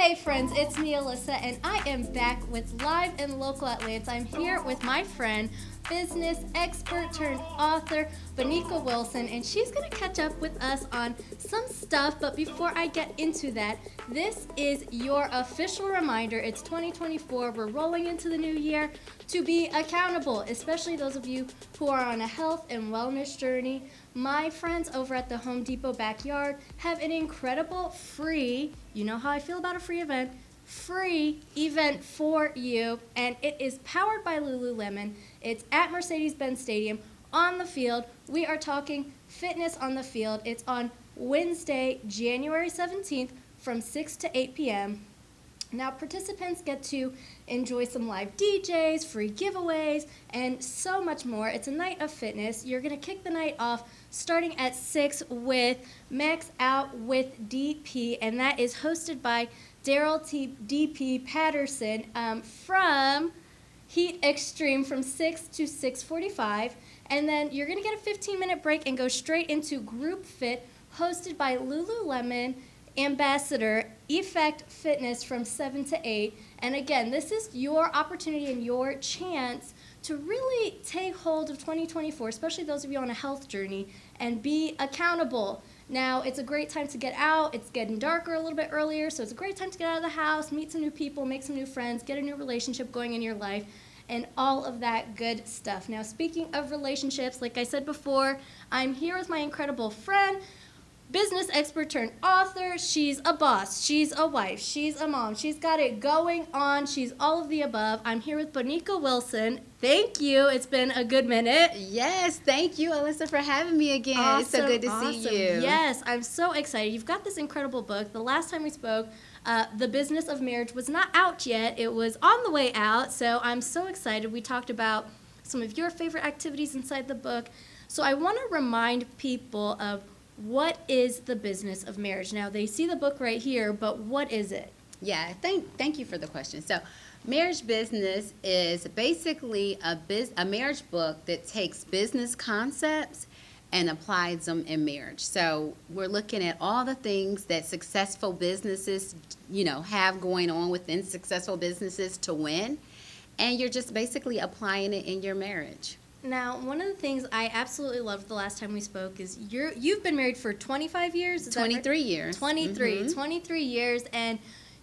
Hey friends, it's me Alyssa and I am back with Live and Local Atlanta. I'm here with my friend, business expert turned author, Bonika Wilson, and she's going to catch up with us on some stuff. But before I get into that, this is your official reminder. It's 2024. We're rolling into the new year to be accountable, especially those of you who are on a health and wellness journey. My friends over at the Home Depot backyard have an incredible free, you know how I feel about a free event for you, and it is powered by Lululemon. It's at Mercedes-Benz Stadium on the field. We are talking fitness on the field. It's on Wednesday, January 17th from 6 to 8 p.m. Now, participants get to enjoy some live DJs, free giveaways, and so much more. It's a night of fitness. You're going to kick the night off starting at 6 with Max Out with DP, and that is hosted by Daryl DP Patterson from Heat Extreme from 6 to 6:45. And then you're going to get a 15-minute break and go straight into Group Fit hosted by Lululemon Ambassador Effect Fitness from 7 to 8. And again, this is your opportunity and your chance to really take hold of 2024, especially those of you on a health journey, and be accountable. Now, it's a great time to get out. It's getting darker a little bit earlier, so it's a great time to get out of the house, meet some new people, make some new friends, get a new relationship going in your life, and all of that good stuff. Now, speaking of relationships, like I said before, I'm here with my incredible friend, business expert turned author. She's a boss. She's a wife. She's a mom. She's got it going on. She's all of the above. I'm here with Bonika Wilson. Thank you. It's been a good minute. Yes, thank you, Alyssa, for having me again. Awesome, it's so good to see you. Yes, I'm so excited. You've got this incredible book. The last time we spoke, The Business of Marriage was not out yet. It was on the way out, so I'm so excited. We talked about some of your favorite activities inside the book. So I want to remind people of what is the business of marriage. Now, they see the book right here, but what is it? Yeah, thank you for the question. So, Marriage Business is basically a marriage book that takes business concepts and applies them in marriage. So, we're looking at all the things that successful businesses, have going on within successful businesses to win, and you're just basically applying it in your marriage. Now, one of the things I absolutely loved the last time we spoke is you've been married for 25 years? Is 23 years. 23 years. And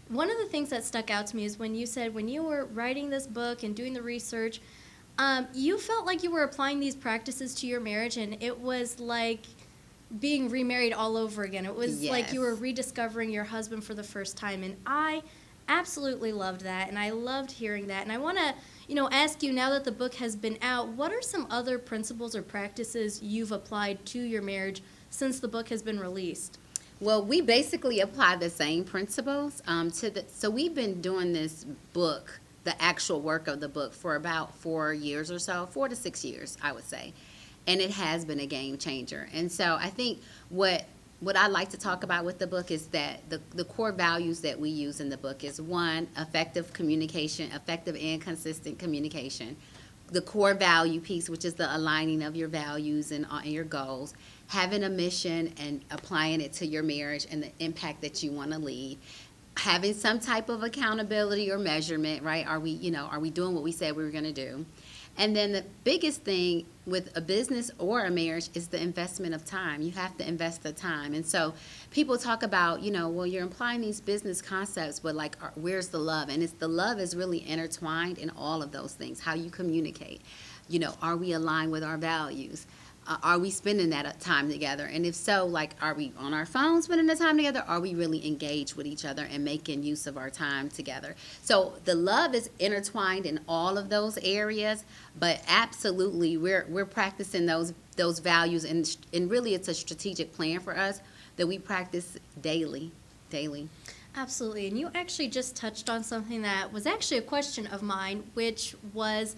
one of the things that stuck out to me is when you said when you were writing this book and doing the research, you felt like you were applying these practices to your marriage, and it was like being remarried all over again. It was like you were rediscovering your husband for the first time, and I absolutely loved that, and I loved hearing that. And I want to ask you, now that the book has been out, what are some other principles or practices you've applied to your marriage since the book has been released? Well, we basically apply the same principles so we've been doing this book, the actual work of the book, for about 4 years or so, 4 to 6 years, I would say. And it has been a game changer. And so I think what I like to talk about with the book is that the core values that we use in the book is, one, effective communication, effective and consistent communication. The core value piece, which is the aligning of your values and your goals, having a mission and applying it to your marriage and the impact that you want to lead. Having some type of accountability or measurement, right? Are we doing what we said we were going to do? And then the biggest thing with a business or a marriage is the investment of time. You have to invest the time. And so people talk about, well, you're implying these business concepts, but where's the love? And the love is really intertwined in all of those things. How you communicate. Are we aligned with our values? Are we spending that time together? And if so, are we on our phones spending the time together? Are we really engaged with each other and making use of our time together? So the love is intertwined in all of those areas, but absolutely we're practicing those values, and really it's a strategic plan for us that we practice daily. Absolutely. And you actually just touched on something that was actually a question of mine, which was,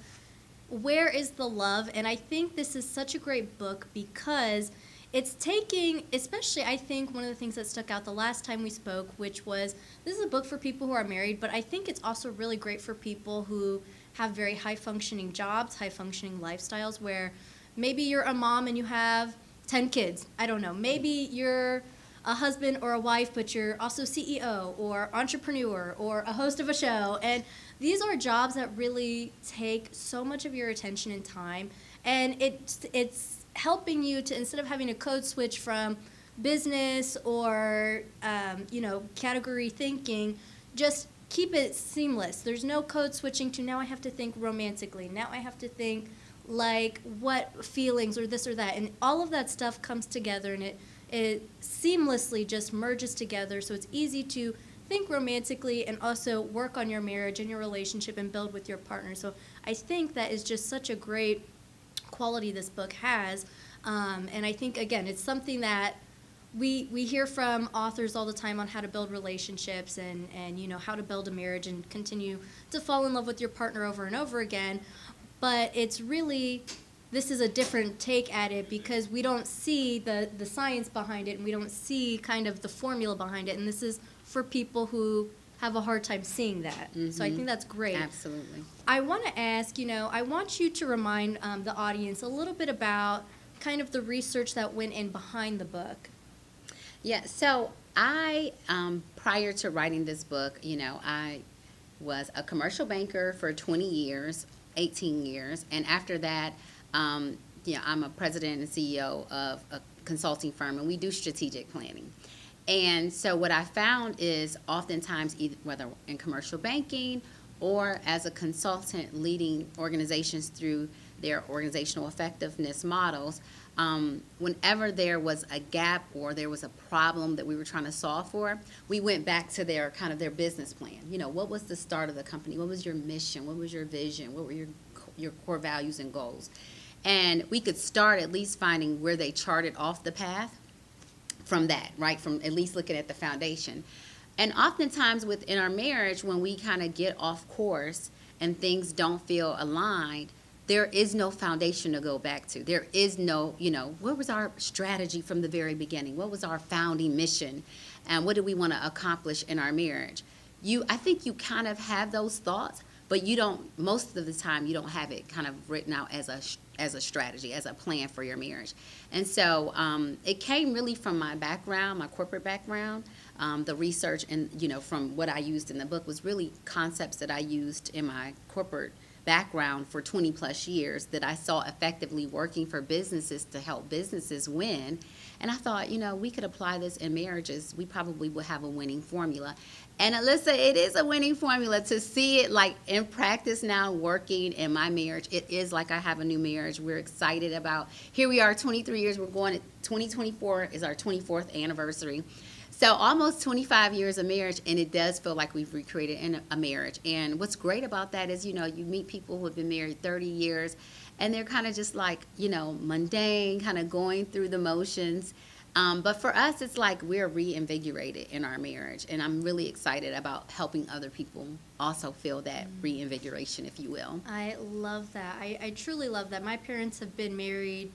where is the love? And I think this is such a great book because it's taking, especially I think one of the things that stuck out the last time we spoke, which was, this is a book for people who are married, but I think it's also really great for people who have very high-functioning jobs, high-functioning lifestyles, where maybe you're a mom and you have 10 kids. I don't know. Maybe you're a husband or a wife, but you're also CEO or entrepreneur or a host of a show. And these are jobs that really take so much of your attention and time. And it's helping you to, instead of having to code switch from business or, category thinking, just keep it seamless. There's no code switching to now I have to think romantically. Now I have to think like what feelings or this or that. And all of that stuff comes together, and it seamlessly just merges together. So it's easy to think romantically and also work on your marriage and your relationship and build with your partner. So I think that is just such a great quality this book has. And I think, again, it's something that we hear from authors all the time on how to build relationships and how to build a marriage and continue to fall in love with your partner over and over again. But it's really, this is a different take at it because we don't see the science behind it, and we don't see kind of the formula behind it. And this is for people who have a hard time seeing that. Mm-hmm. So I think that's great. Absolutely. I want to ask, I want you to remind the audience a little bit about kind of the research that went in behind the book. Yeah, so I, prior to writing this book, I was a commercial banker for 20 years, 18 years. And after that, I'm a president and CEO of a consulting firm, and we do strategic planning. And so what I found is oftentimes, whether in commercial banking or as a consultant leading organizations through their organizational effectiveness models, whenever there was a gap or there was a problem that we were trying to solve for, we went back to their business plan. What was the start of the company? What was your mission? What was your vision? What were your core values and goals? And we could start at least finding where they charted off the path from that, right? From at least looking at the foundation. And oftentimes within our marriage, when we kind of get off course and things don't feel aligned, there is no foundation to go back to. There is no, what was our strategy from the very beginning? What was our founding mission? And what do we want to accomplish in our marriage? I think you kind of have those thoughts, but you don't, most of the time, you don't have it kind of written out as a strategy, as a plan for your marriage. And so it came really from my background, my corporate background. The research and, from what I used in the book was really concepts that I used in my corporate background for 20 plus years that I saw effectively working for businesses to help businesses win. And I thought, we could apply this in marriages. We probably would have a winning formula. And Alyssa, it is a winning formula. To see it like in practice now working in my marriage, it is like I have a new marriage. We're excited about, here we are 23 years, we're going to 2024 is our 24th anniversary. So almost 25 years of marriage, and it does feel like we've recreated a marriage. And what's great about that is, you meet people who have been married 30 years, and they're kind of just like, mundane, kind of going through the motions. But for us, it's like we're reinvigorated in our marriage, and I'm really excited about helping other people also feel that reinvigoration, if you will. I love that. I truly love that. My parents have been married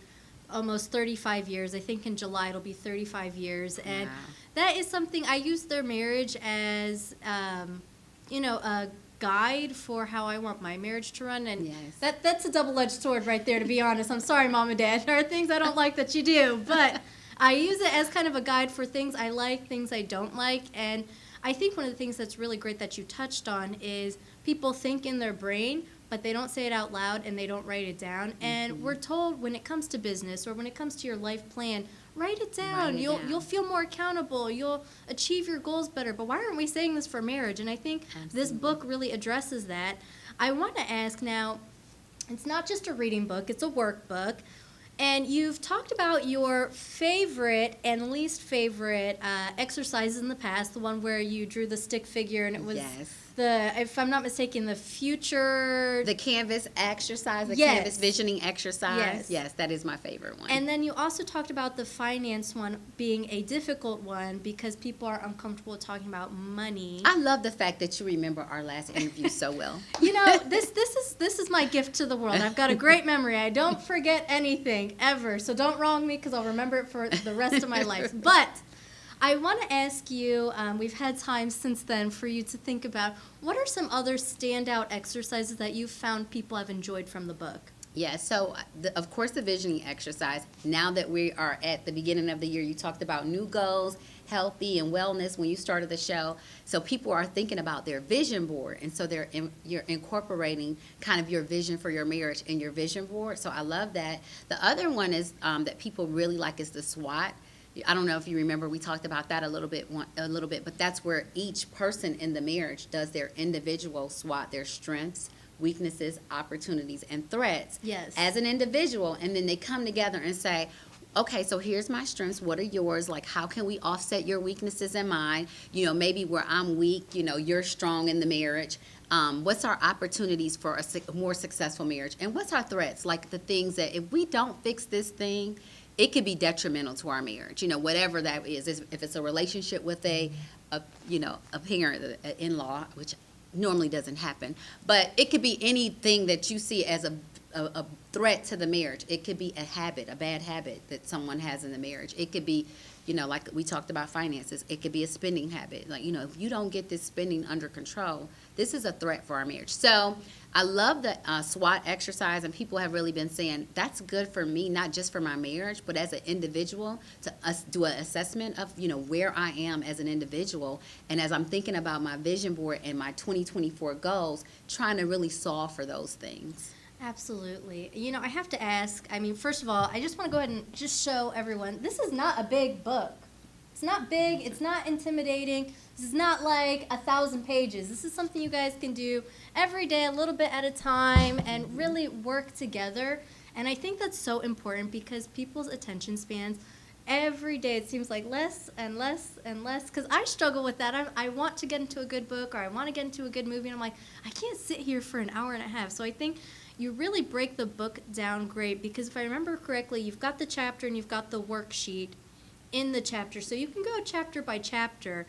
almost 35 years. I think in July it'll be 35 years. And that is something, I use their marriage as, a guide for how I want my marriage to run. And that's a double-edged sword right there, to be honest. I'm sorry, Mom and Dad. There are things I don't like that you do. But I use it as kind of a guide for things I like, things I don't like. And I think one of the things that's really great that you touched on is people think in their brain, but they don't say it out loud and they don't write it down. And we're told when it comes to business or when it comes to your life plan, write it down. You'll feel more accountable. You'll achieve your goals better. But why aren't we saying this for marriage? And I think this book really addresses that. I want to ask now, it's not just a reading book, it's a workbook. And you've talked about your favorite and least favorite exercises in the past, the one where you drew the stick figure and it was if I'm not mistaken, the canvas exercise, canvas visioning exercise. Yes, that is my favorite one. And then you also talked about the finance one being a difficult one because people are uncomfortable talking about money. I love the fact that you remember our last interview so well. This is my gift to the world. I've got a great memory. I don't forget anything ever, so don't wrong me because I'll remember it for the rest of my life. But I want to ask you, we've had time since then for you to think about, what are some other standout exercises that you've found people have enjoyed from the book? Yeah, so of course the visioning exercise. Now that we are at the beginning of the year, you talked about new goals, healthy and wellness when you started the show. So people are thinking about their vision board, and so you're incorporating kind of your vision for your marriage in your vision board. So I love that. The other one is that people really like is the SWOT. I don't know if you remember, we talked about that a little bit, but that's where each person in the marriage does their individual SWOT, their strengths, weaknesses, opportunities, and threats. Yes. As an individual, and then they come together and say, okay, so here's my strengths. What are yours? Like, how can we offset your weaknesses and mine? You know, maybe where I'm weak, you know, you're strong in the marriage. What's our opportunities for a more successful marriage? And what's our threats? Like the things that if we don't fix this thing, it could be detrimental to our marriage. You know, whatever that is. If it's a relationship with a parent, an in-law, which normally doesn't happen, but it could be anything that you see as a threat to the marriage. It could be a bad habit that someone has in the marriage. It could be, you know, like we talked about finances. It could be a spending habit. Like, you know, if you don't get this spending under control, this is a threat for our marriage. So I love the SWOT exercise, and people have really been saying that's good for me, not just for my marriage, but as an individual to do an assessment of, you know, where I am as an individual. And as I'm thinking about my vision board and my 2024 goals, trying to really solve for those things. Absolutely. You know, I have to ask, I mean, first of all, I just want to go ahead and just show everyone, this is not a big book. It's not big. It's not intimidating. This is not like 1,000 pages. This is something you guys can do every day, a little bit at a time, and really work together. And I think that's so important because people's attention spans, every day it seems like less and less and less. Because I struggle with that. I want to get into a good book, or I want to get into a good movie, and I'm like, I can't sit here for an hour and a half. So I think you really break the book down great, because if I remember correctly, you've got the chapter and you've got the worksheet in the chapter, so you can go chapter by chapter.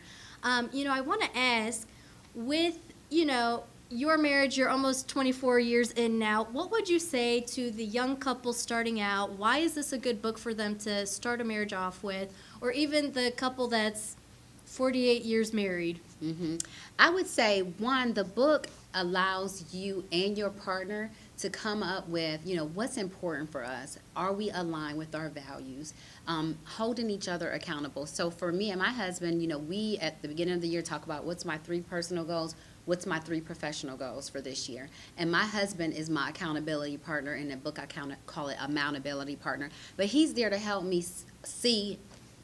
You know, I want to ask, with, you know, your marriage, you're almost 24 years in now, what would you say to the young couple starting out? Why is this a good book for them to start a marriage off with, or even the couple that's 48 years married? Mm-hmm. I would say, one, the book allows you and your partner to come up with, you know, what's important for us. Are we aligned with our values? Holding each other accountable. So for me and my husband, you know, we at the beginning of the year talk about what's my 3 personal goals, what's my 3 professional goals for this year. And my husband is my accountability partner. In the book, I call it accountability partner. But he's there to help me see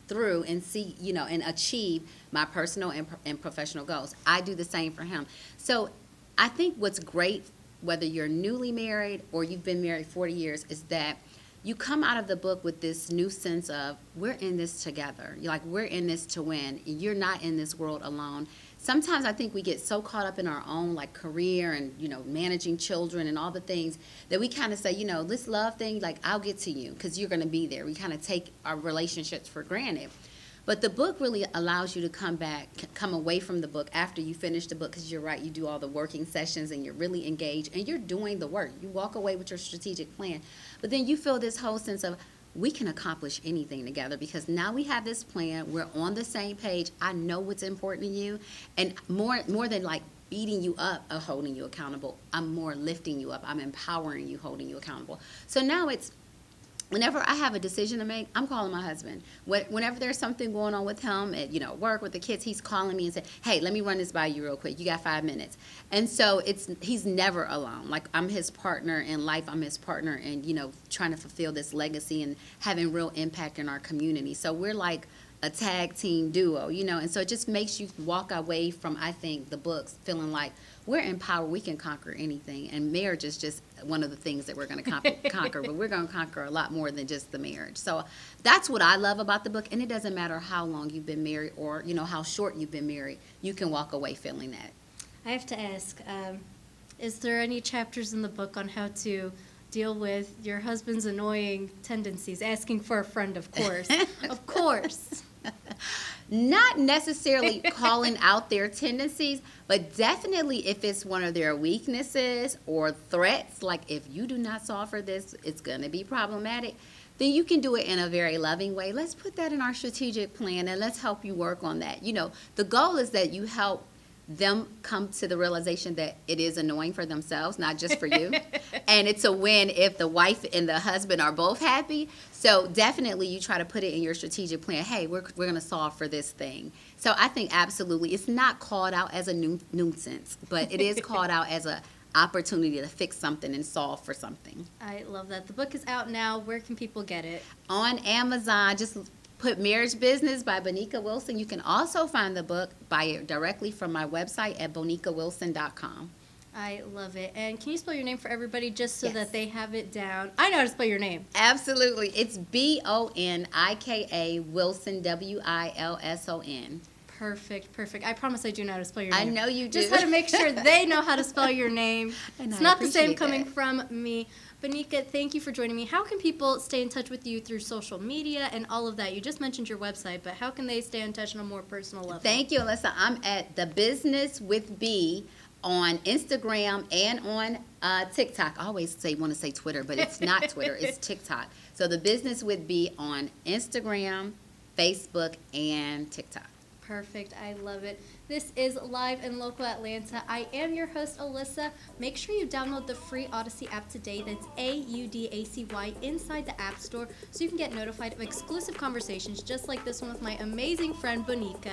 through and see, you know, and achieve my personal and professional goals. I do the same for him. So I think what's great, whether you're newly married or you've been married 40 years, is that you come out of the book with this new sense of, we're in this together. You're like, we're in this to win. You're not in this world alone. Sometimes I think we get so caught up in our own, like, career and, you know, managing children and all the things that we kind of say, you know, this love thing, like, I'll get to you because you're going to be there. We kind of take our relationships for granted. But the book really allows you to come away from the book after you finish the book, because you're right, you do all the working sessions and you're really engaged and you're doing the work. You walk away with your strategic plan. But then you feel this whole sense of, we can accomplish anything together because now we have this plan. We're on the same page. I know what's important to you. And more than like beating you up or holding you accountable, I'm more lifting you up. I'm empowering you, holding you accountable. So now it's, whenever I have a decision to make, I'm calling my husband. Whenever there's something going on with him at, you know, work with the kids, he's calling me and saying, hey, let me run this by you real quick. You got 5 minutes. And so he's never alone. Like, I'm his partner in life. I'm his partner in, you know, trying to fulfill this legacy and having real impact in our community. So we're like a tag team duo, you know, and so it just makes you walk away from, I think, the books feeling like we're empowered, we can conquer anything, and marriage is just one of the things that we're going to conquer, but we're going to conquer a lot more than just the marriage. So that's what I love about the book, and it doesn't matter how long you've been married or, you know, how short you've been married, you can walk away feeling that. I have to ask, is there any chapters in the book on how to deal with your husband's annoying tendencies? Asking for a friend, of course. Of course. Not necessarily calling out their tendencies, but definitely if it's one of their weaknesses or threats, like if you do not solve for this, it's going to be problematic, then you can do it in a very loving way. Let's put that in our strategic plan and let's help you work on that. You know, the goal is that you help them come to the realization that it is annoying for themselves, not just for you. And it's a win if the wife and the husband are both happy. So definitely you try to put it in your strategic plan. Hey, we're going to solve for this thing. So I think absolutely it's not called out as a nuisance, but it is called out as a opportunity to fix something and solve for something. I love that. The book is out now. Where can people get it? On Amazon, just put Marriage Business by Bonika Wilson. You can also find the book, buy it directly from my website at bonikawilson.com. I love it. And can you spell your name for everybody just so Yes. that they have it down? I know how to spell your name. Absolutely. It's Bonika Wilson, Wilson. Perfect, perfect. I promise I do know how to spell your I name. know you do. Just how to make sure they know how to spell your name. And It's I not the same appreciate coming that. from me. Bonika, thank you for joining me. How can people stay in touch with you through social media and all of that? You just mentioned your website, but how can they stay in touch on a more personal level? Thank you, Alyssa. I'm at The Business with B on Instagram and on TikTok. I always want to say Twitter, but it's not Twitter. It's TikTok. So The Business with B on Instagram, Facebook, and TikTok. Perfect. I love it. This is Live in Local Atlanta. I am your host, Alyssa. Make sure you download the free Odyssey app today. That's AUDACY inside the App Store so you can get notified of exclusive conversations just like this one with my amazing friend, Bonika.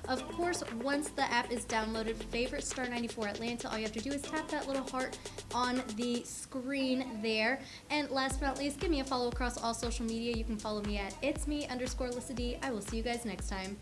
Of course, once the app is downloaded, favorite Star 94 Atlanta. All you have to do is tap that little heart on the screen there. And last but not least, give me a follow across all social media. You can follow me at itsme_Alyssa D. I will see you guys next time.